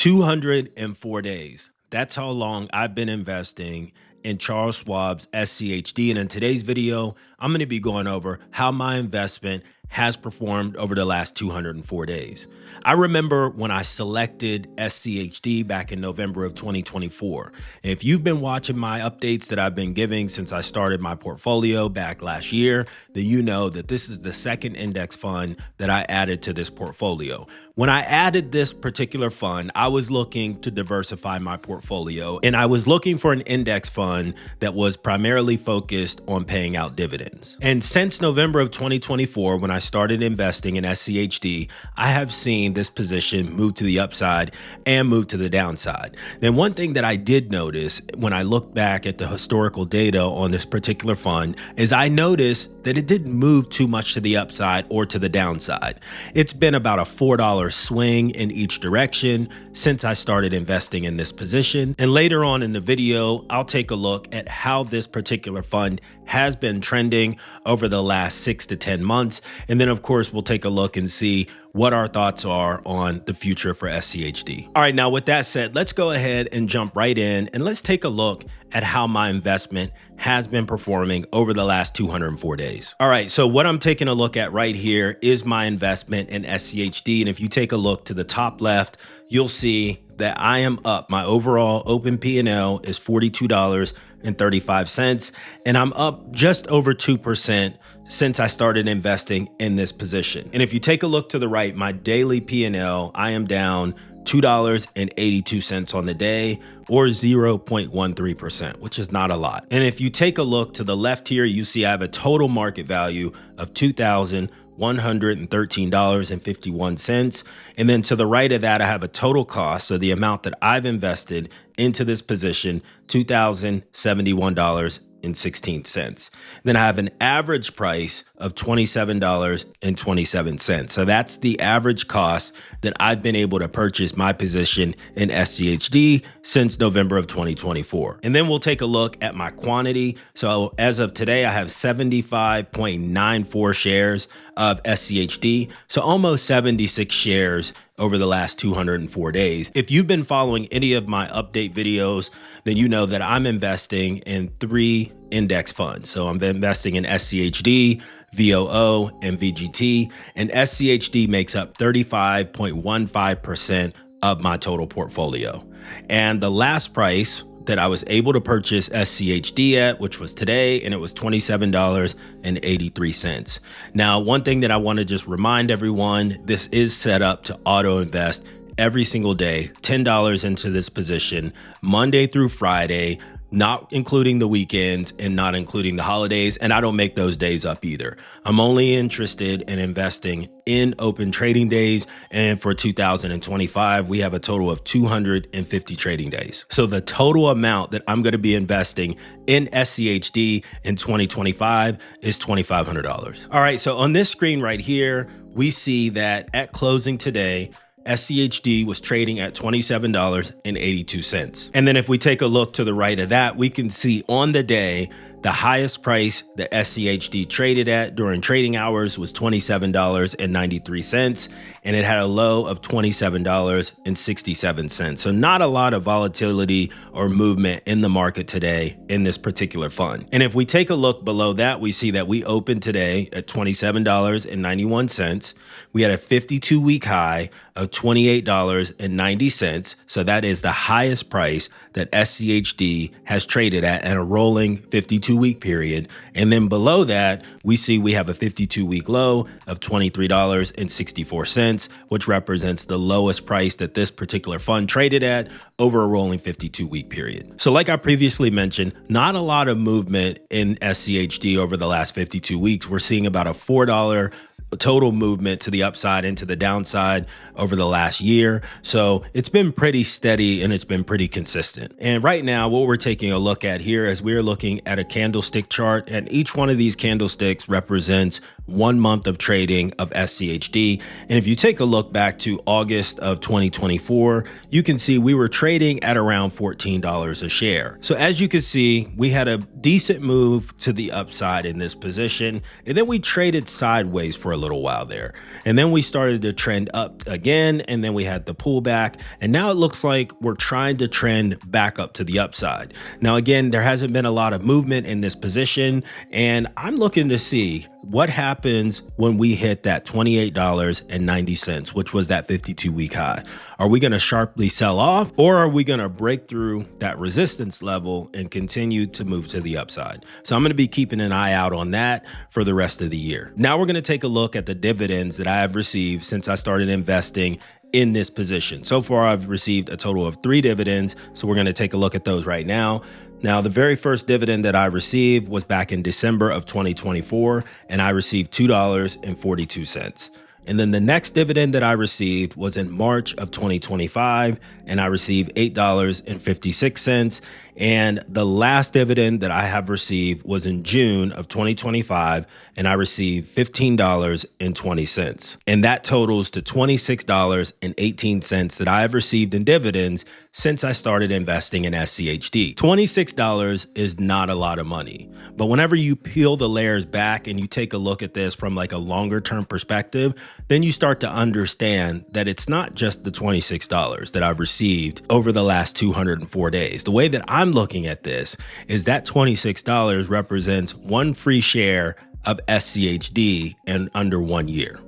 204 days. That's how long I've been investing in Charles Schwab's SCHD. And in today's video, I'm going to be going over how my investment has performed over the last 204 days. I remember when I selected SCHD back in November of 2024. If you've been watching my updates that I've been giving since I started my portfolio back last year, then you know that this is the second index fund that I added to this portfolio. When I added this particular fund, I was looking to diversify my portfolio, and I was looking for an index fund that was primarily focused on paying out dividends. And since November of 2024, when I started investing in SCHD, I have seen this position move to the upside and move to the downside. Then one thing that I did notice when I looked back at the historical data on this particular fund is I noticed that it didn't move too much to the upside or to the downside. It's been about a $4 swing in each direction since I started investing in this position. And later on in the video, I'll take a look at how this particular fund has been trending over the last 6 to 10 months. And then of course, we'll take a look and see what our thoughts are on the future for SCHD. All right, now with that said, let's go ahead and jump right in and let's take a look at how my investment has been performing over the last 204 days. All right, so what I'm taking a look at right here is my investment in SCHD. And if you take a look to the top left, you'll see that I am up. My overall open P&L is $42.35, and I'm up just over 2% since I started investing in this position. And if you take a look to the right, my daily P&L, I am down $2.82 on the day, or 0.13%, which is not a lot. And if you take a look to the left here, you see I have a total market value of $2,113.51. And then to the right of that, I have a total cost. So the amount that I've invested into this position, $2,071.16. Then I have an average price of $27.27. So that's the average cost that I've been able to purchase my position in SCHD since November of 2024. And then we'll take a look at my quantity. So as of today, I have 75.94 shares of SCHD. So almost 76 shares over the last 204 days. If you've been following any of my update videos, then you know that I'm investing in 3 index funds. So I'm investing in SCHD, VOO, and VGT, and SCHD makes up 35.15% of my total portfolio. And the last price that I was able to purchase SCHD at, which was today, and it was $27.83. Now, one thing that I want to just remind everyone, this is set up to auto invest every single day, $10 into this position, Monday through Friday, not including the weekends and not including the holidays. And I don't make those days up either. I'm only interested in investing in open trading days. And for 2025, we have a total of 250 trading days. So the total amount that I'm going to be investing in SCHD in 2025 is $2,500. All right. So on this screen right here, we see that at closing today, SCHD was trading at $27.82. And then if we take a look to the right of that, we can see on the day, the highest price that SCHD traded at during trading hours was $27.93, and it had a low of $27.67. So not a lot of volatility or movement in the market today in this particular fund. And if we take a look below that, we see that we opened today at $27.91. We had a 52-week high of $28.90. So that is the highest price that SCHD has traded at a rolling 52-week period. And then below that, we see we have a 52-week low of $23.64, which represents the lowest price that this particular fund traded at over a rolling 52-week period. So like I previously mentioned, not a lot of movement in SCHD over the last 52 weeks. We're seeing about a $4 total movement to the upside and to the downside over the last year. So it's been pretty steady and it's been pretty consistent. And right now, what we're taking a look at here is we're looking at a candlestick chart, and each one of these candlesticks represents 1 month of trading of SCHD. And if you take a look back to August of 2024, you can see we were trading at around $14 a share. So as you can see, we had a decent move to the upside in this position, and then we traded sideways for a little while there. And then we started to trend up again, and then we had the pullback, and now it looks like we're trying to trend back up to the upside. Now, again, there hasn't been a lot of movement in this position, and I'm looking to see what happens when we hit that $28.90, which was that 52-week high. Are we going to sharply sell off, or are we going to break through that resistance level and continue to move to the upside? So I'm going to be keeping an eye out on that for the rest of the year. Now we're going to take a look at the dividends that I have received since I started investing in this position. So far, I've received a total of 3 dividends. So we're going to take a look at those right now. Now, the very first dividend that I received was back in December of 2024, and I received $2.42. And then the next dividend that I received was in March of 2025, and I received $8.56. And the last dividend that I have received was in June of 2025, and I received $15.20. And that totals to $26.18 that I have received in dividends since I started investing in SCHD. $26 is not a lot of money, but whenever you peel the layers back and you take a look at this from like a longer term perspective, then you start to understand that it's not just the $26 that I've received over the last 204 days. The way that I'm looking at this is that $26 represents 1 free share of SCHD in under 1 year.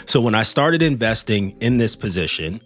So when I started investing in this position,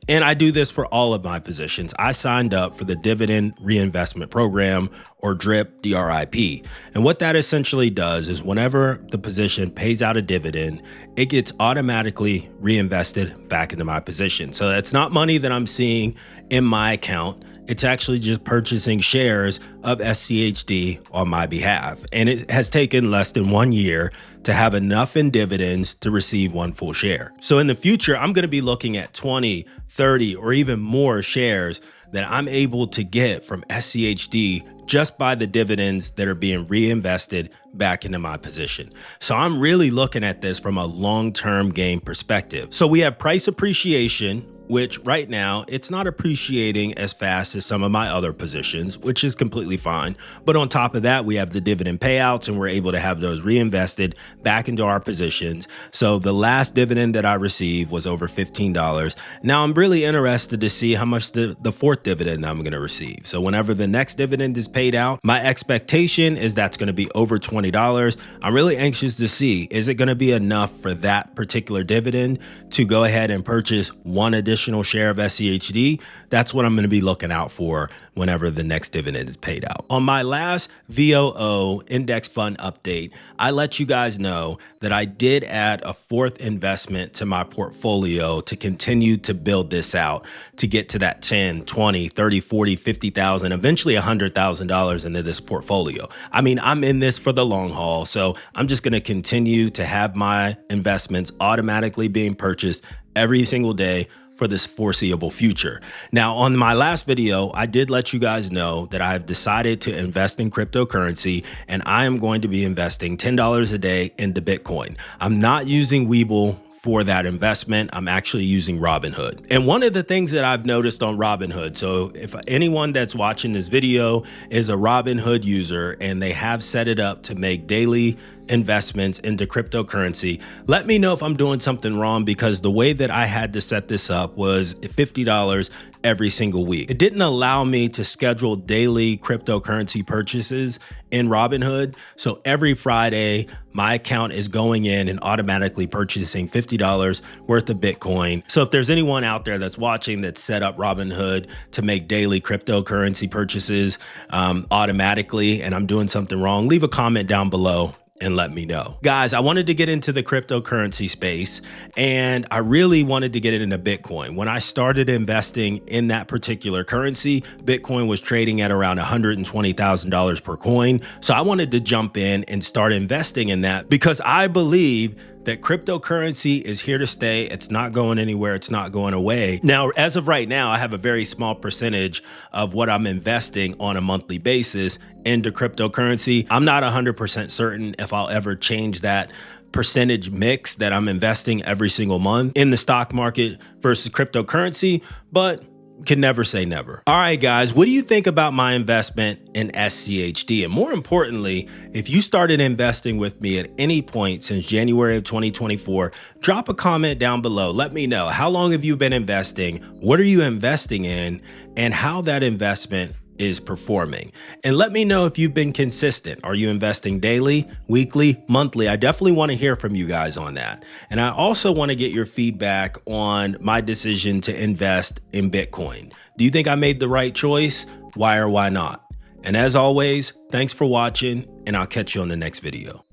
and I do this for all of my positions, I signed up for the Dividend Reinvestment Program, or DRIP, DRIP. And what that essentially does is whenever the position pays out a dividend, it gets automatically reinvested back into my position. So that's not money that I'm seeing in my account. It's actually just purchasing shares of SCHD on my behalf. And it has taken less than 1 year to have enough in dividends to receive 1 full share. So in the future, I'm going to be looking at 20, 30, or even more shares that I'm able to get from SCHD just by the dividends that are being reinvested back into my position. So I'm really looking at this from a long-term game perspective. So we have price appreciation, which right now it's not appreciating as fast as some of my other positions, which is completely fine. But on top of that, we have the dividend payouts, and we're able to have those reinvested back into our positions. So the last dividend that I received was over $15. Now I'm really interested to see how much the 4th dividend I'm going to receive. So whenever the next dividend is paid out, my expectation is that's going to be over $20. I'm really anxious to see, is it going to be enough for that particular dividend to go ahead and purchase 1 additional share of SCHD? That's what I'm going to be looking out for whenever the next dividend is paid out. On my last VOO index fund update, I let you guys know that I did add a 4th investment to my portfolio to continue to build this out to get to that 10, 20, 30, 40, 50,000, eventually $100,000 into this portfolio. I mean, I'm in this for the long haul, so I'm just going to continue to have my investments automatically being purchased every single day for this foreseeable future. Now, on my last video, I did let you guys know that I've decided to invest in cryptocurrency, and I am going to be investing $10 a day into Bitcoin. I'm not using Webull for that investment. I'm actually using Robinhood. And one of the things that I've noticed on Robinhood, so if anyone that's watching this video is a Robinhood user and they have set it up to make daily investments into cryptocurrency, let me know if I'm doing something wrong, because the way that I had to set this up was $50 every single week. It didn't allow me to schedule daily cryptocurrency purchases in Robinhood. So every Friday, my account is going in and automatically purchasing $50 worth of Bitcoin. So if there's anyone out there that's watching that set up Robinhood to make daily cryptocurrency purchases automatically, and I'm doing something wrong, leave a comment down below and let me know. Guys, I wanted to get into the cryptocurrency space, and I really wanted to get it into Bitcoin. When I started investing in that particular currency, Bitcoin was trading at around $120,000 per coin. So I wanted to jump in and start investing in that, because I believe that cryptocurrency is here to stay. It's not going anywhere. It's not going away. Now, as of right now, I have a very small percentage of what I'm investing on a monthly basis into cryptocurrency. I'm not 100% certain if I'll ever change that percentage mix that I'm investing every single month in the stock market versus cryptocurrency, but can never say never. All right, guys, what do you think about my investment in SCHD? And more importantly, if you started investing with me at any point since January of 2024, drop a comment down below. Let me know, how long have you been investing? What are you investing in? And how that investment is performing. And let me know if you've been consistent. Are you investing daily, weekly, monthly? I definitely want to hear from you guys on that. And I also want to get your feedback on my decision to invest in Bitcoin. Do you think I made the right choice? Why or why not? And as always, thanks for watching, and I'll catch you on the next video.